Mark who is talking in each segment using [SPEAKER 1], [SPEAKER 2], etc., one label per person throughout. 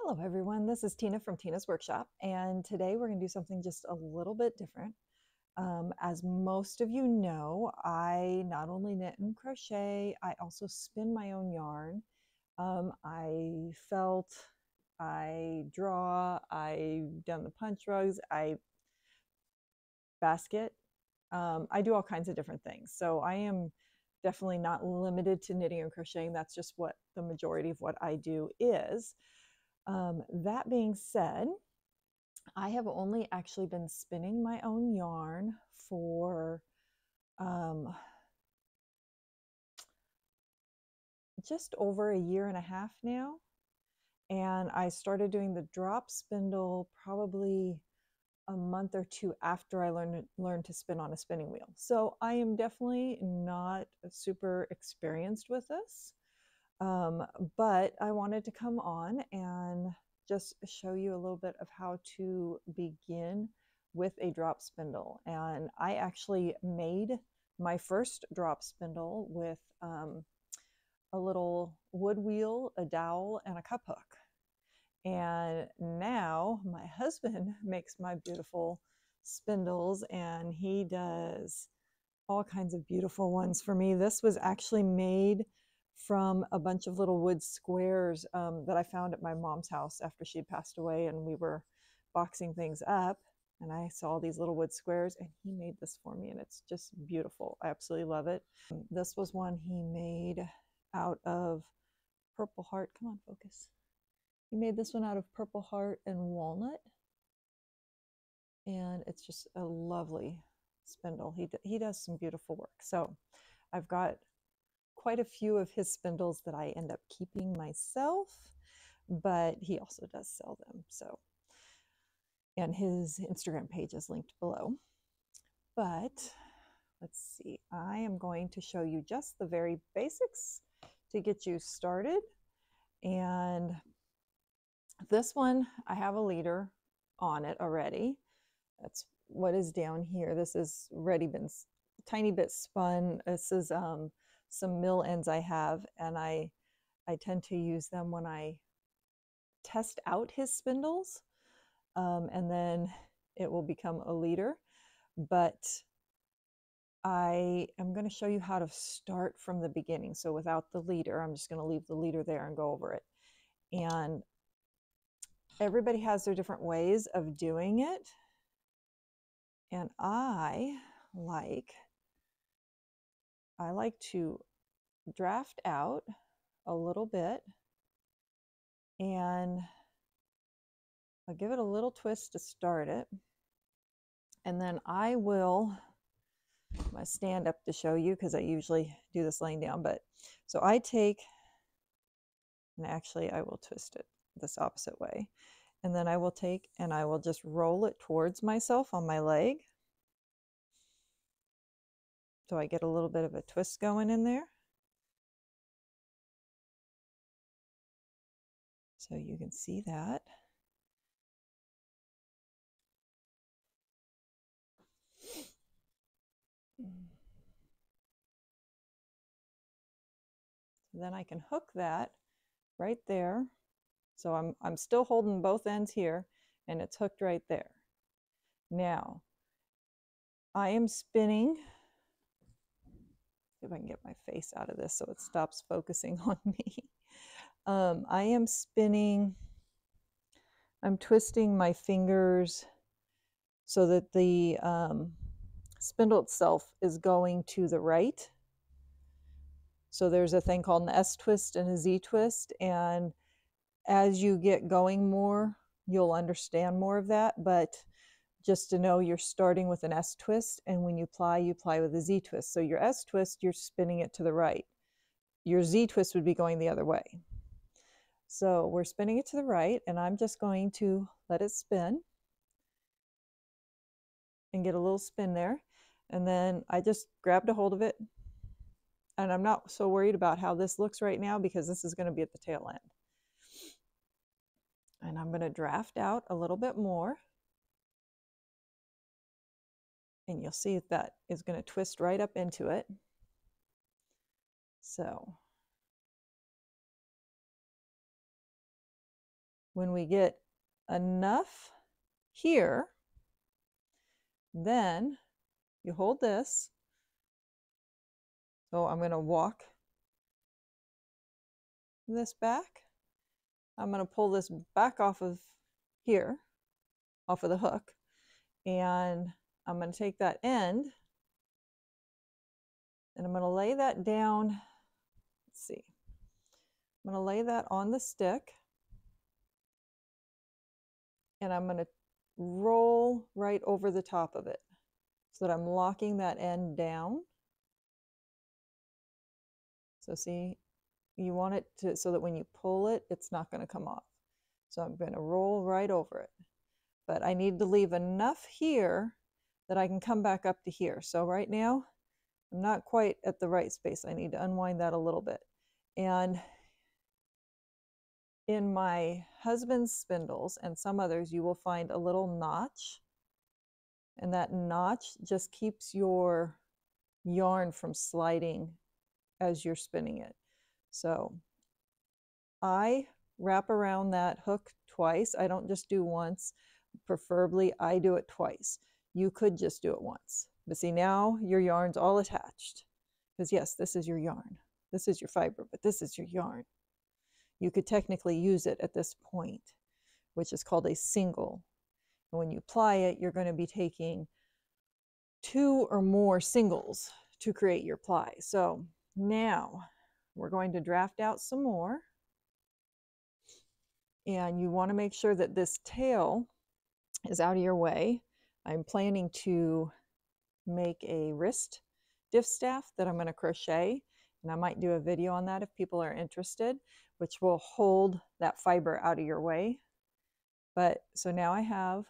[SPEAKER 1] Hello everyone, this is Tina from Tina's Workshop, and today we're going to do something just a little bit different. As most of you know, I not only knit and crochet, I also spin my own yarn. I felt, I draw, I've done the punch rugs, I basket. I do all kinds of different things. So I am definitely not limited to knitting and crocheting. That's just what the majority of what I do is. That being said, I have only actually been spinning my own yarn for just over a year and a half now. And I started doing the drop spindle probably a month or two after I learned to spin on a spinning wheel. So I am definitely not super experienced with this. But I wanted to come on and just show you a little bit of how to begin with a drop spindle. And I actually made my first drop spindle with a little wood wheel, a dowel, and a cup hook. And now my husband makes my beautiful spindles, and he does all kinds of beautiful ones for me. This was actually made from a bunch of little wood squares that I found at my mom's house after she'd passed away, and we were boxing things up, and I saw these little wood squares, and he made this for me, and it's just beautiful. I absolutely love it. This was one he made out of Purple Heart. Come on, focus. He made this one out of Purple Heart and walnut, and it's just a lovely spindle. He does some beautiful work. So I've got quite a few of his spindles that I end up keeping myself, but he also does sell them. So, and his Instagram page is linked below. But let's see, I am going to show you just the very basics to get you started. And this one, I have a leader on it already. That's what is down here. This is already been tiny bit spun. This is some mill ends I have, and I tend to use them when I test out his spindles, and then it will become a leader. But I am going to show you how to start from the beginning. So without the leader, I'm just going to leave the leader there and go over it. And everybody has their different ways of doing it. And I like to draft out a little bit, and I'll give it a little twist to start it. And then I'm going to stand up to show you because I usually do this laying down. But so I take, and actually I will twist it this opposite way. And then I will take and I will just roll it towards myself on my leg. So I get a little bit of a twist going in there. So you can see that. Then I can hook that right there. So I'm still holding both ends here, and it's hooked right there. Now I am spinning. See if I can get my face out of this so it stops focusing on me. I am spinning. I'm twisting my fingers so that the spindle itself is going to the right. So there's a thing called an S twist and a Z twist, and as you get going more, you'll understand more of that. But just to know, you're starting with an S twist, and when you ply with a Z twist. So your S twist, you're spinning it to the right. Your Z twist would be going the other way. So we're spinning it to the right, and I'm just going to let it spin and get a little spin there. And then I just grabbed a hold of it, and I'm not so worried about how this looks right now because this is going to be at the tail end. And I'm going to draft out a little bit more. And you'll see that is going to twist right up into it. So When we get enough here, then you hold this. So I'm going to walk this back. I'm going to pull this back off of here, off of the hook, and I'm going to take that end and I'm going to lay that down. Let's see. I'm going to lay that on the stick and I'm going to roll right over the top of it so that I'm locking that end down. So see, you want it to, so that when you pull it, it's not going to come off. So I'm going to roll right over it. But I need to leave enough here that I can come back up to here. So right now, I'm not quite at the right space. I need to unwind that a little bit. And in my husband's spindles and some others, you will find a little notch. And that notch just keeps your yarn from sliding as you're spinning it. So I wrap around that hook twice. I don't just do once. Preferably, I do it twice. You could just do it once. But see, now your yarn's all attached. Because yes, this is your yarn. This is your fiber, but this is your yarn. You could technically use it at this point, which is called a single. And when you apply it, you're going to be taking 2 or more singles to create your ply. So now we're going to draft out some more. And you want to make sure that this tail is out of your way. I'm planning to make a wrist distaff that I'm going to crochet, and I might do a video on that if people are interested, which will hold that fiber out of your way. But so now I have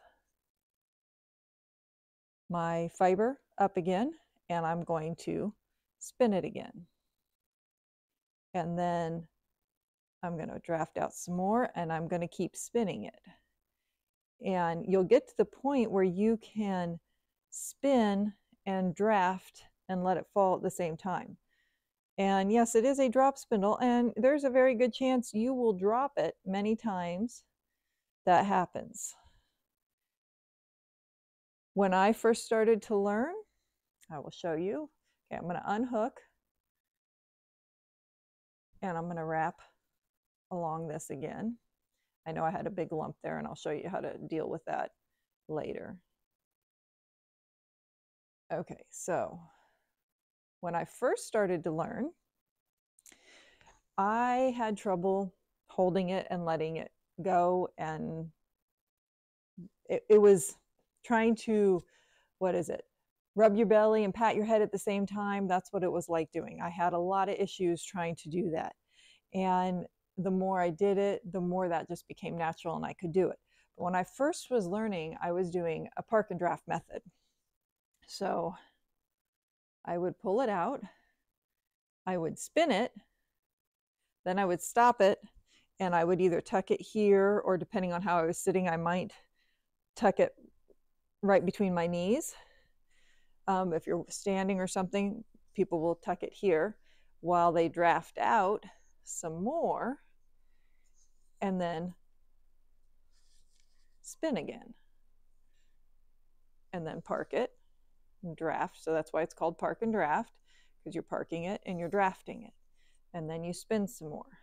[SPEAKER 1] my fiber up again, and I'm going to spin it again. And then I'm going to draft out some more, and I'm going to keep spinning it. And you'll get to the point where you can spin and draft and let it fall at the same time. And yes, it is a drop spindle, and there's a very good chance you will drop it many times. That happens. When I first started to learn, I will show you. Okay, I'm going to unhook and I'm going to wrap along this again. I know I had a big lump there, and I'll show you how to deal with that later. Okay, so when I first started to learn, I had trouble holding it and letting it go, and it was trying to, what is it, rub your belly and pat your head at the same time. That's what it was like doing. I had a lot of issues trying to do that. And the more I did it, the more that just became natural and I could do it. But when I first was learning, I was doing a park and draft method. So I would pull it out, I would spin it, then I would stop it, and I would either tuck it here, or depending on how I was sitting, I might tuck it right between my knees. If you're standing or something, people will tuck it here while they draft out some more and then spin again and then park it and draft. So that's why it's called park and draft, because you're parking it and you're drafting it, and then you spin some more.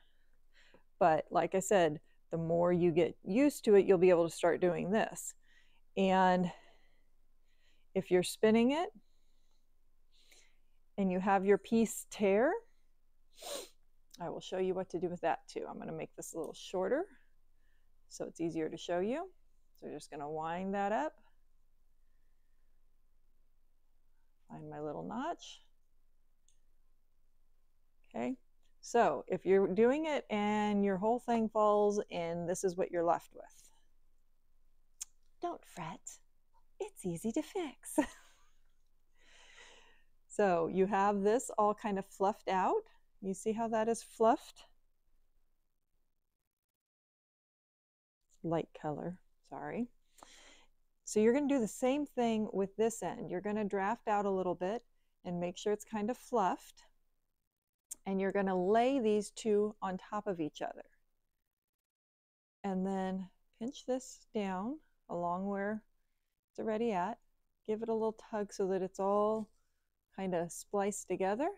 [SPEAKER 1] But like I said, the more you get used to it, you'll be able to start doing this. And if you're spinning it and you have your piece tear, I will show you what to do with that too. I'm going to make this a little shorter so it's easier to show you. So we're just going to wind that up. Find my little notch. Okay, so if you're doing it and your whole thing falls and this is what you're left with, don't fret. It's easy to fix. So you have this all kind of fluffed out. You see how that is fluffed? Light color, sorry. So you're going to do the same thing with this end. You're going to draft out a little bit and make sure it's kind of fluffed. And you're going to lay these two on top of each other. and then pinch this down along where it's already at. Give it a little tug so that it's all kind of spliced together.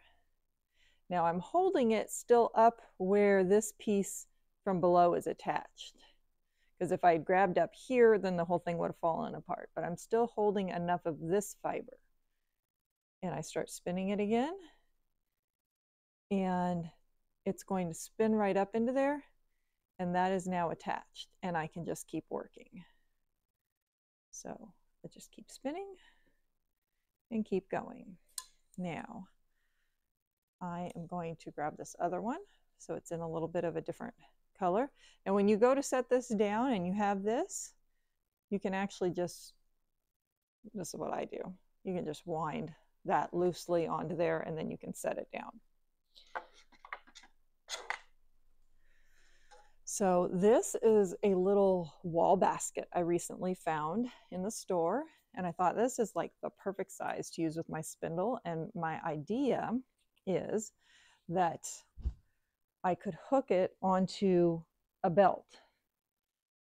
[SPEAKER 1] Now I'm holding it still up where this piece from below is attached, because if I had grabbed up here, then the whole thing would have fallen apart. But I'm still holding enough of this fiber. And I start spinning it again, and it's going to spin right up into there, and that is now attached, and I can just keep working. So I just keep spinning and keep going. Now I am going to grab this other one, so it's in a little bit of a different color. And when you go to set this down and you have this, you can actually just, this is what I do, you can just wind that loosely onto there, and then you can set it down. So this is a little wall basket I recently found in the store, and I thought this is like the perfect size to use with my spindle. And my idea is that I could hook it onto a belt,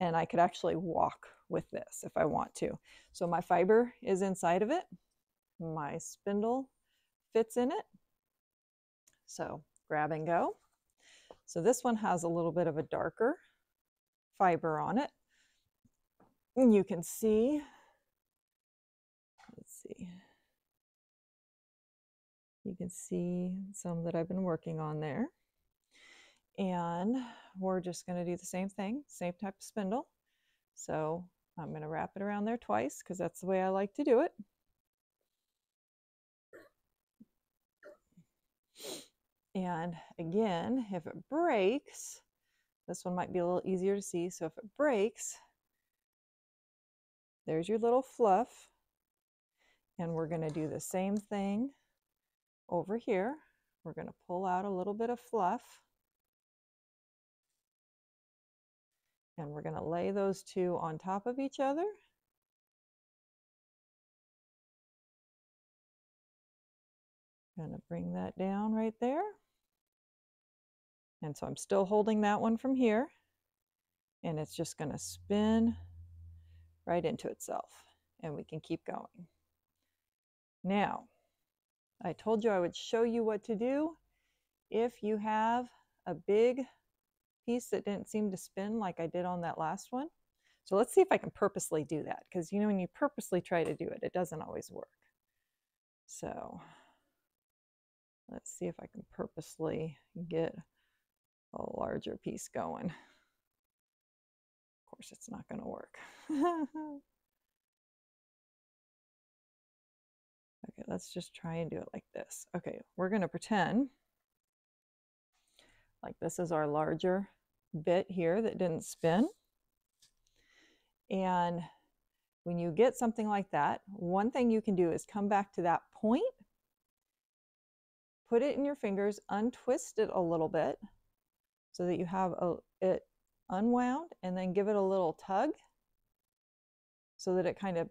[SPEAKER 1] and I could actually walk with this if I want to. So my fiber is inside of it, my spindle fits in it, so grab and go. So this one has a little bit of a darker fiber on it. And you can see, let's see, you can see some that I've been working on there. And we're just going to do the same thing, same type of spindle. So I'm going to wrap it around there twice because that's the way I like to do it. And again, if it breaks, this one might be a little easier to see. So if it breaks, there's your little fluff. And we're going to do the same thing over here. We're going to pull out a little bit of fluff. And we're going to lay those two on top of each other. Going to bring that down right there. And so I'm still holding that one from here. And it's just going to spin right into itself. And we can keep going. Now, I told you I would show you what to do if you have a big piece that didn't seem to spin like I did on that last one. So let's see if I can purposely do that, because you know when you purposely try to do it, it doesn't always work. So let's see if I can purposely get a larger piece going. Of course, it's not going to work. Okay, let's just try and do it like this. Okay, we're going to pretend like this is our larger bit here that didn't spin. And when you get something like that, one thing you can do is come back to that point, put it in your fingers, untwist it a little bit so that you have it unwound, and then give it a little tug so that it kind of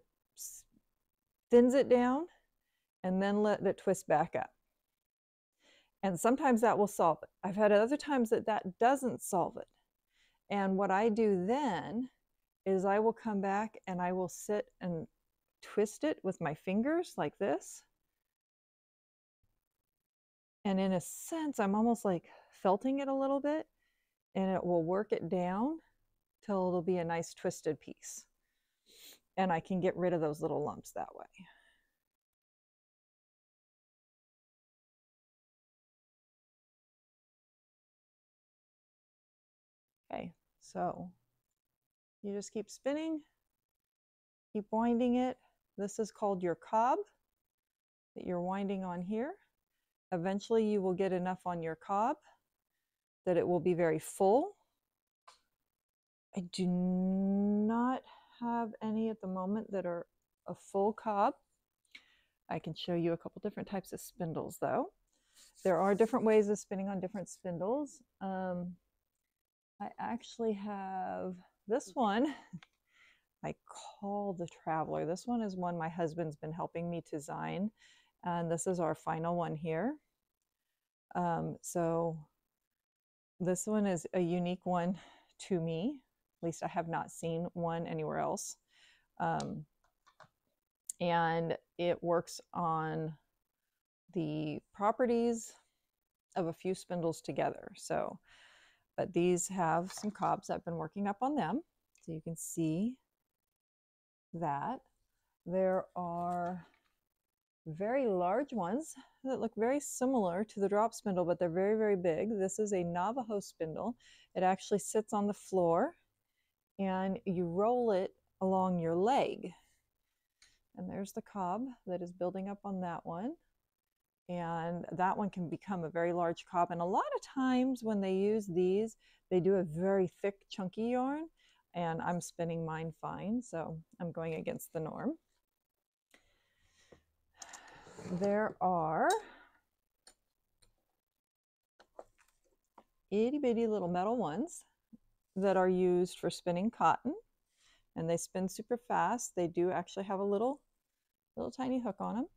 [SPEAKER 1] thins it down, and then let it twist back up. And sometimes that will solve it. I've had other times that that doesn't solve it. And what I do then is I will come back and I will sit and twist it with my fingers like this. And in a sense, I'm almost like felting it a little bit, and it will work it down till it'll be a nice twisted piece. And I can get rid of those little lumps that way. Okay, so you just keep spinning, keep winding it. This is called your cob that you're winding on here. Eventually you will get enough on your cob that it will be very full. I do not have any at the moment that are a full cob. I can show you a couple different types of spindles though. There are different ways of spinning on different spindles. I actually have this one I call the Traveler. This one is one my husband's been helping me design, and this is our final one here. So this one is a unique one to me. At least I have not seen one anywhere else. And it works on the properties of a few spindles together. So, but these have some cobs. I've been working up on them. So you can see that. There are very large ones that look very similar to the drop spindle, but they're very, very big. This is a Navajo spindle. It actually sits on the floor and you roll it along your leg. And there's the cob that is building up on that one. And that one can become a very large cob. And a lot of times when they use these, they do a very thick, chunky yarn, and I'm spinning mine fine, so I'm going against the norm. There are itty bitty little metal ones that are used for spinning cotton, and they spin super fast. They do actually have a little tiny hook on them,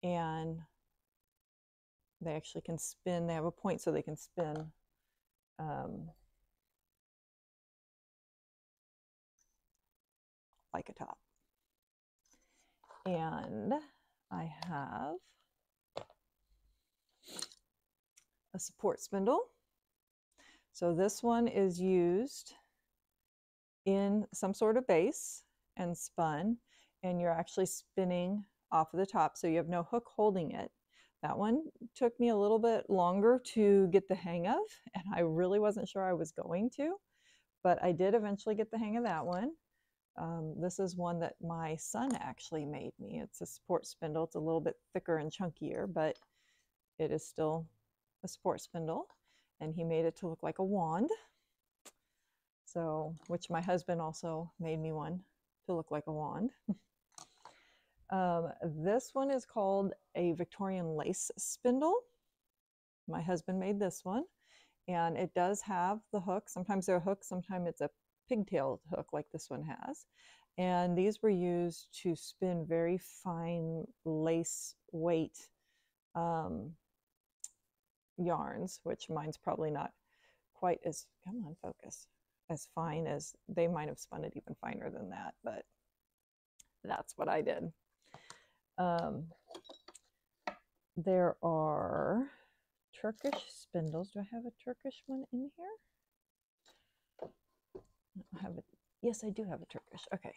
[SPEAKER 1] and they actually can spin. They have a point so they can spin like a top. And I have a support spindle. So this one is used in some sort of base and spun, and you're actually spinning off of the top, so you have no hook holding it. That one took me a little bit longer to get the hang of, and I really wasn't sure I was going to, but I did eventually get the hang of that one. This is one that my son actually made me. It's a support spindle. It's a little bit thicker and chunkier, but it is still a support spindle, and he made it to look like a wand. So, which my husband also made me one to look like a wand. This one is called a Victorian lace spindle. My husband made this one, and it does have the hook. Sometimes they're a hook, sometimes it's a pigtail hook like this one has. And these were used to spin very fine lace weight yarns, which mine's probably not quite as, come on, focus, as fine as they might have spun it even finer than that, but that's what I did. There are Turkish spindles. Do I have a Turkish one in here? I have it. Yes, I do have a Turkish. Okay.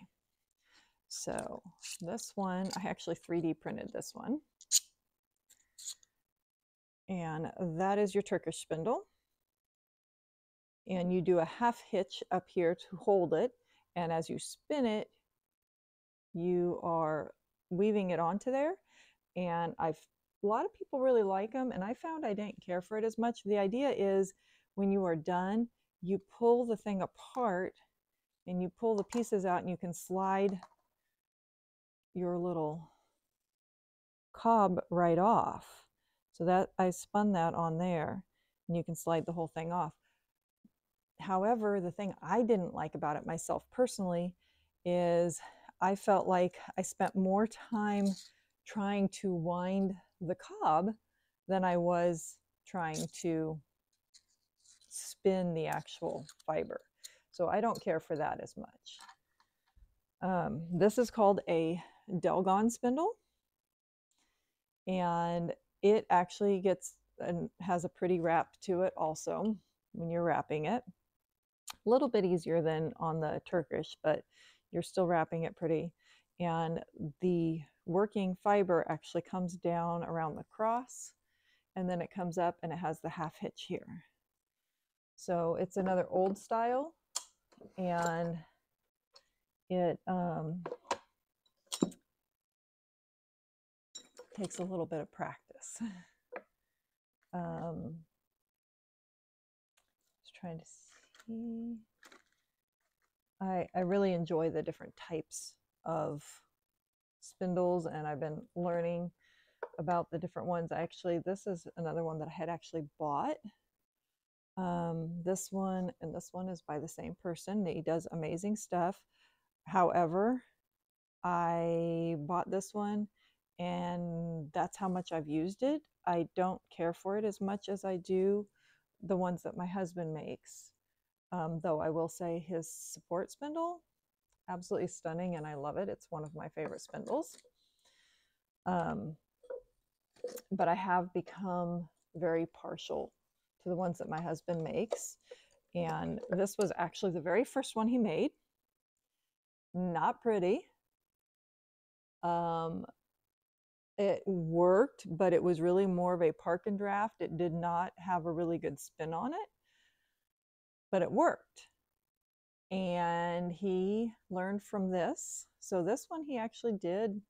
[SPEAKER 1] So this one, I actually 3D printed this one. And that is your Turkish spindle. And you do a half hitch up here to hold it. And as you spin it, you are weaving it onto there. And a lot of people really like them, and I found I didn't care for it as much. The idea is when you are done, you pull the thing apart and you pull the pieces out, and you can slide your little cob right off. So that I spun that on there, and you can slide the whole thing off. However, the thing I didn't like about it myself personally is I felt like I spent more time trying to wind the cob than I was trying to spin the actual fiber. So I don't care for that as much. This is called a Delgon spindle, and it actually gets and has a pretty wrap to it also when you're wrapping it. A little bit easier than on the Turkish, but you're still wrapping it pretty. And the working fiber actually comes down around the cross, and then it comes up and it has the half hitch here. So it's another old style, and it takes a little bit of practice. Just trying to see. I really enjoy the different types of spindles, and I've been learning about the different ones. Actually, this is another one that I had actually bought. This one and this one is by the same person. He does amazing stuff. However, I bought this one, and that's how much I've used it. I don't care for it as much as I do the ones that my husband makes. Though I will say his support spindle, absolutely stunning, and I love it. It's one of my favorite spindles. But I have become very partial to the ones that my husband makes. And this was actually the very first one he made. Not pretty. It worked, but it was really more of a park and draft. It did not have a really good spin on it, but it worked. And he learned from this. So this one he actually did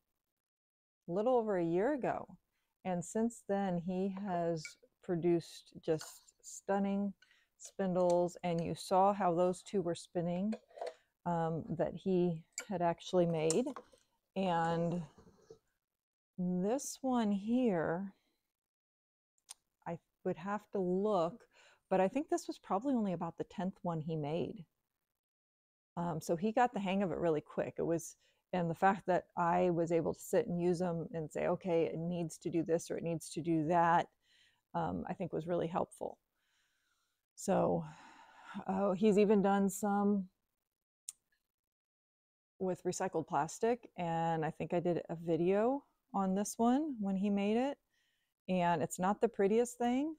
[SPEAKER 1] a little over a year ago. And since then, he has produced just stunning spindles. And you saw how those two were spinning that he had actually made. And this one here, I would have to look, but I think this was probably only about the 10th one he made. So he got the hang of it really quick. It was, and the fact that I was able to sit and use them and say, okay, it needs to do this or it needs to do that, I think was really helpful. So he's even done some with recycled plastic, and I think I did a video on this one when he made it. And it's not the prettiest thing,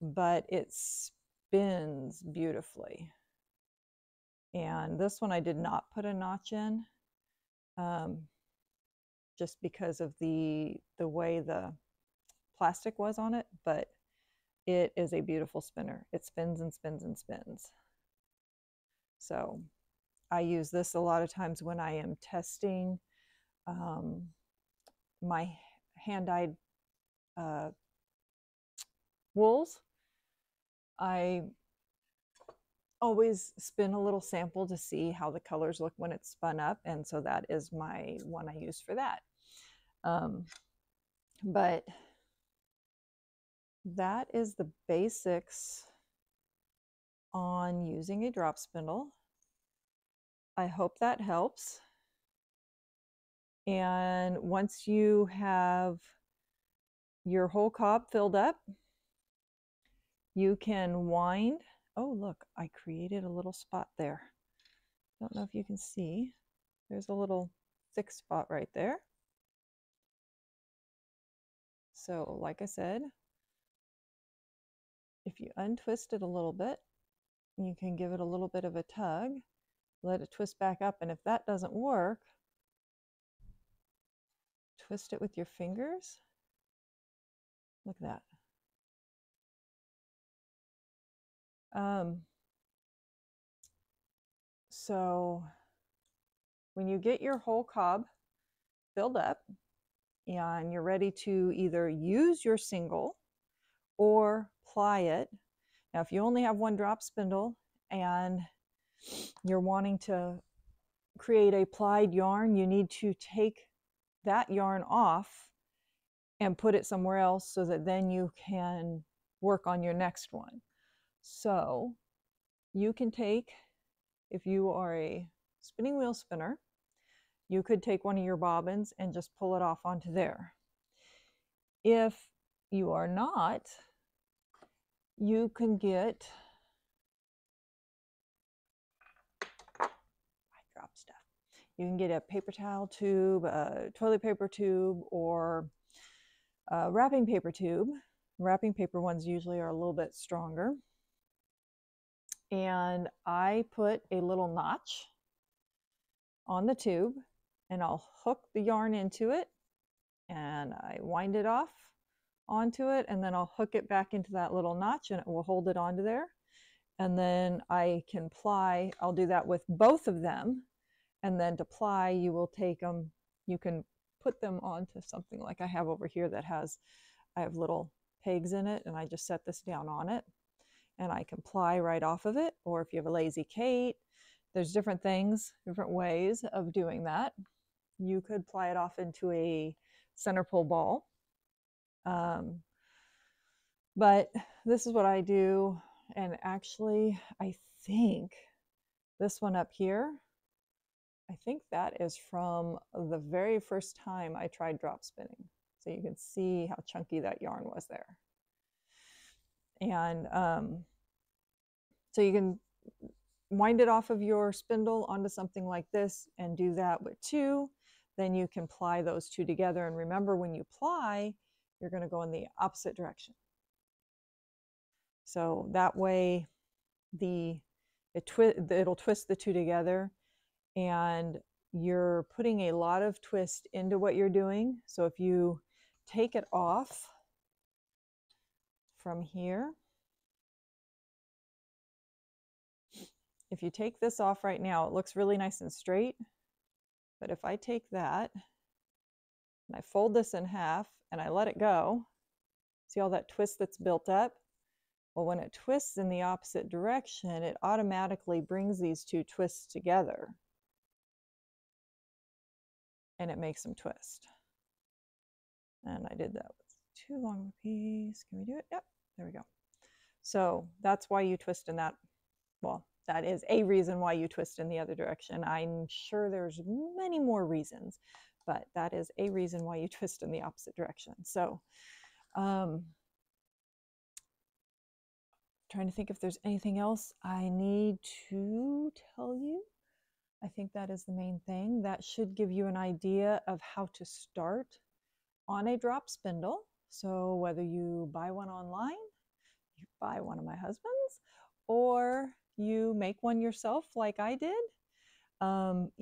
[SPEAKER 1] but it spins beautifully. And this one I did not put a notch in, just because of the way the plastic was on it, but it is a beautiful spinner. It spins and spins and spins. So I use this a lot of times when I am testing my hand-dyed wools. I always spin a little sample to see how the colors look when it's spun up, and so that is my one I use for that. But that is the basics on using a drop spindle. I hope that helps. And once you have your whole cob filled up, you can wind. Oh, look, I created a little spot there. Don't know if you can see. There's a little thick spot right there. So like I said, if you untwist it a little bit, you can give it a little bit of a tug, let it twist back up, and if that doesn't work, twist it with your fingers. Look at that. So when you get your whole cob filled up and you're ready to either use your single or ply it. Now, if you only have one drop spindle and you're wanting to create a plied yarn, you need to take that yarn off and put it somewhere else so that then you can work on your next one. So you can take, if you are a spinning wheel spinner, you could take one of your bobbins and just pull it off onto there. If you are not, you can get, I dropped stuff. You can get a paper towel tube, a toilet paper tube, or a wrapping paper tube. Wrapping paper ones usually are a little bit stronger. And I put a little notch on the tube, and I'll hook the yarn into it, and I wind it off onto it, and then I'll hook it back into that little notch, and it will hold it onto there. And then I can ply. I'll do that with both of them. And then to ply, you will take them, you can put them onto something like I have over here that has, I have little pegs in it, and I just set this down on it, and I can ply right off of it. Or if you have a Lazy Kate, there's different things, different ways of doing that. You could ply it off into a center pull ball. But this is what I do. And actually, I think this one up here, I think that is from the very first time I tried drop spinning. So you can see how chunky that yarn was there. And so you can wind it off of your spindle onto something like this and do that with 2. Then you can ply those 2 together. And remember, when you ply, you're going to go in the opposite direction. So that way it'll twist the 2 together, and you're putting a lot of twist into what you're doing. So if you take it off from here, if you take this off right now, it looks really nice and straight. But if I take that and I fold this in half and I let it go, see all that twist that's built up? Well, when it twists in the opposite direction, it automatically brings these 2 twists together, and it makes them twist. And I did that with too long of a piece. Can we do it? Yep, there we go. So that's why you twist in that. Well, that is a reason why you twist in the other direction. I'm sure there's many more reasons, but that is a reason why you twist in the opposite direction. So trying to think if there's anything else I need to tell you. I think that is the main thing. That should give you an idea of how to start on a drop spindle. So whether you buy one online, you buy one of my husband's, or you make one yourself like I did. And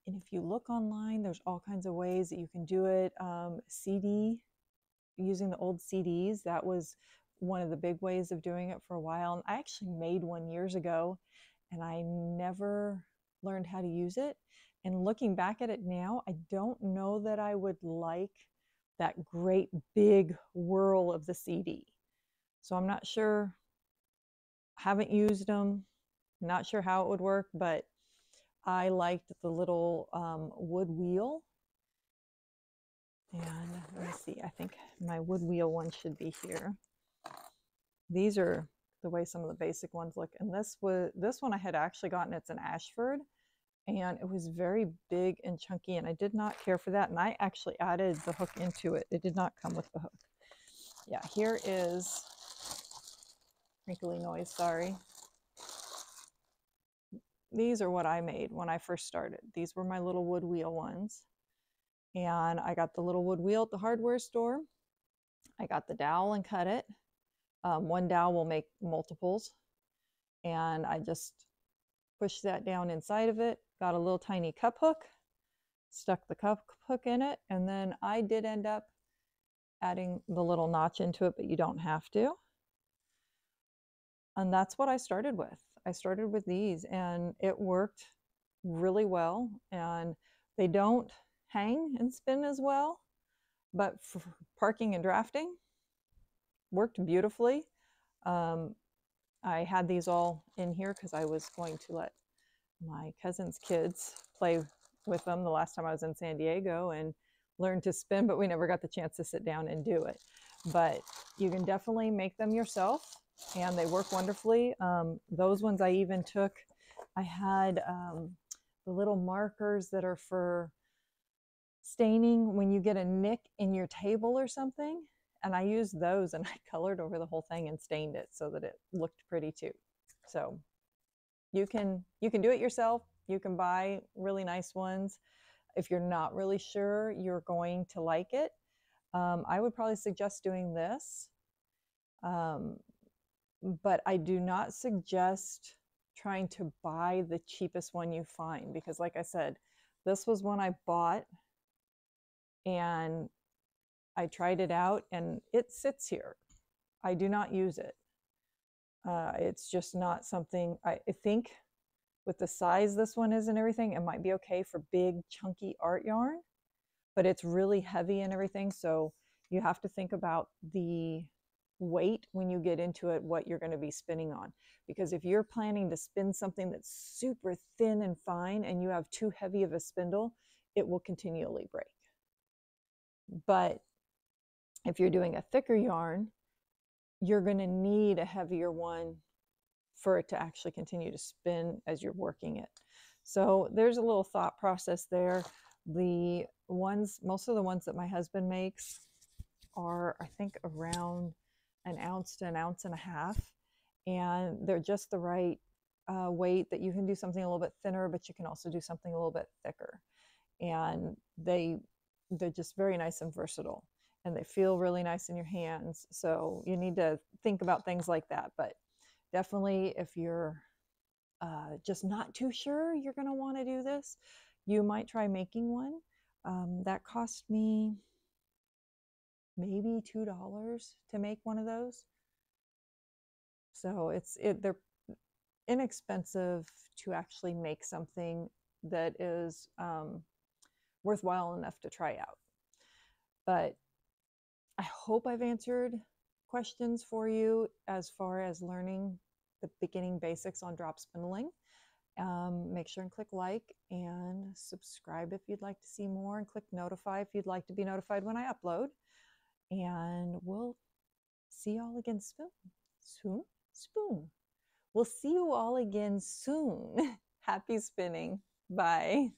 [SPEAKER 1] if you look online, there's all kinds of ways that you can do it. CD, using the old CDs, that was one of the big ways of doing it for a while. And I actually made one years ago, and I never learned how to use it. And looking back at it now, I don't know that I would like that great big whirl of the CD. So I'm not sure, haven't used them, not sure how it would work, but I liked the little wood wheel. And let me see, I think my wood wheel one should be here. These are the way some of the basic ones look. And this one I had actually gotten, it's an Ashford, and it was very big and chunky, and I did not care for that. And I actually added the hook into it. It did not come with the hook. Yeah, here is, crinkly noise, sorry. These are what I made when I first started. These were my little wood wheel ones. And I got the little wood wheel at the hardware store. I got the dowel and cut it. One dowel will make multiples. And I just pushed that down inside of it, got a little tiny cup hook, stuck the cup hook in it, and then I did end up adding the little notch into it, but you don't have to. And that's what I started with. I started with these, and it worked really well. And they don't hang and spin as well, but for parking and drafting, worked beautifully. I had these all in here because I was going to let my cousin's kids play with them the last time I was in San Diego and learn to spin, but we never got the chance to sit down and do it. But you can definitely make them yourself, and they work wonderfully. Those ones I even took, I had the little markers that are for staining when you get a nick in your table or something. And I used those, and I colored over the whole thing and stained it so that it looked pretty too. So you can do it yourself. You can buy really nice ones. If you're not really sure you're going to like it, I would probably suggest doing this. But I do not suggest trying to buy the cheapest one you find, because like I said, this was one I bought and I tried it out and it sits here. I do not use it. It's just not something, I think with the size this one is and everything, it might be okay for big chunky art yarn, but it's really heavy and everything. So you have to think about the weight when you get into it, what you're going to be spinning on. Because if you're planning to spin something that's super thin and fine and you have too heavy of a spindle, it will continually break. But if you're doing a thicker yarn, you're going to need a heavier one for it to actually continue to spin as you're working it. So there's a little thought process there. The ones, most of the ones that my husband makes are, I think, around an ounce to an ounce and a half, and they're just the right weight that you can do something a little bit thinner, but you can also do something a little bit thicker. And they're just very nice and versatile, and they feel really nice in your hands. So you need to think about things like that. But definitely, if you're just not too sure you're going to want to do this, you might try making one. That cost me maybe $2 to make one of those. So they're inexpensive to actually make something that is worthwhile enough to try out. But I hope I've answered questions for you as far as learning the beginning basics on drop spindling. Make sure and click like and subscribe if you'd like to see more, and click notify if you'd like to be notified when I upload. And we'll see y'all again soon. We'll see you all again soon. Happy spinning. Bye.